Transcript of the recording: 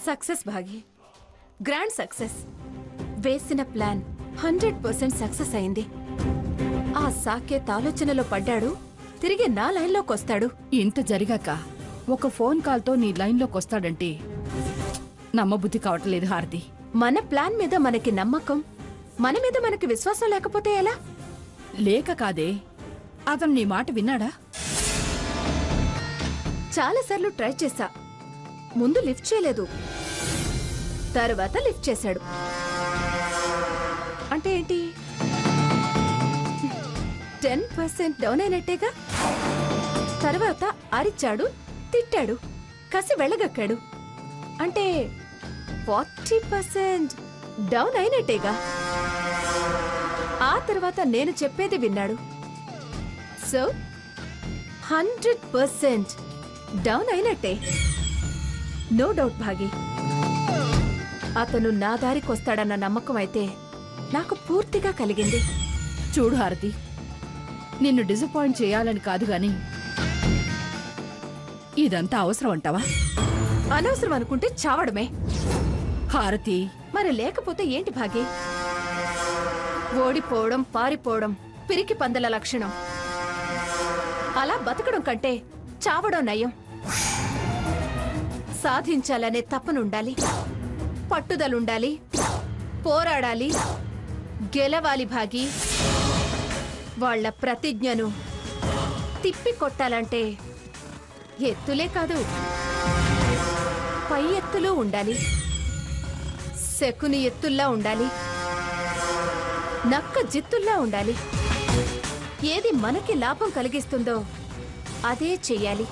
Success Baaghi, grand success. వేసిన plan 100% success అయింది. ఆ సాకేత్ ఆలోచనలో పడ్డాడు, తిరిగి నా లైన్లోకొస్తాడు. ఇంత జరిగాక ఒక ఫోన్ కాల్తో నీ లైన్లోకొస్తాడంటే నమ్మబుద్ధి కావట్లేదు హారతి. మన ప్లాన్ మీద మనకి నమ్మకం, మన మీద మనకి విశ్వాసం లేకపోతే ఎలా? లేక కాదే, అతను నీ మాట విన్నాడా? చాలాసార్లు ట్రై చేశా. ముందు లిఫ్ట్ చేయలేదు, తర్వాత లిఫ్ట్ చేశాడు. అంటే ఏంటి? 10% డౌన్ అయినట్టేగా. తర్వాత అరిచాడు, తిట్టాడు, కసి వెళ్ళగక్కాడు. అంటే 40% డౌన్ అయినట్టేగా. ఆ తర్వాత నేను చెప్పేది విన్నాడు. సో 100% డౌన్ అయినట్టే. నో డౌట్ భాగి. అతను నా దారికొస్తాడన్న నమ్మకం అయితే నాకు పూర్తిగా కలిగింది. చూడు హారతి, నిన్ను డిసప్పాయింట్ చేయాలని కాదు గాని ఇదంతా అవసరం అంటావా? అనవసరం అనుకుంటే చావడమే. హారతి, మరి లేకపోతే ఏంటి భాగి? ఓడిపోవడం, పారిపోవడం పిరికి పందల లక్షణం. అలా బతకడం కంటే చావడం నయం. సాధించాలనే తపనుండాలి, పట్టుదలుండాలి, పోరాడాలి, గెలవాలి భాగి. వాళ్ల ప్రతిజ్ఞను తిప్పి కొట్టాలంటే ఎత్తులే కాదు, పై ఎత్తులు ఉండాలి. శకుని ఎత్తుల్లా ఉండాలి, నక్క జిత్తుల్లా ఉండాలి. ఏది మనకి లాభం కలిగిస్తుందో అదే చెయ్యాలి.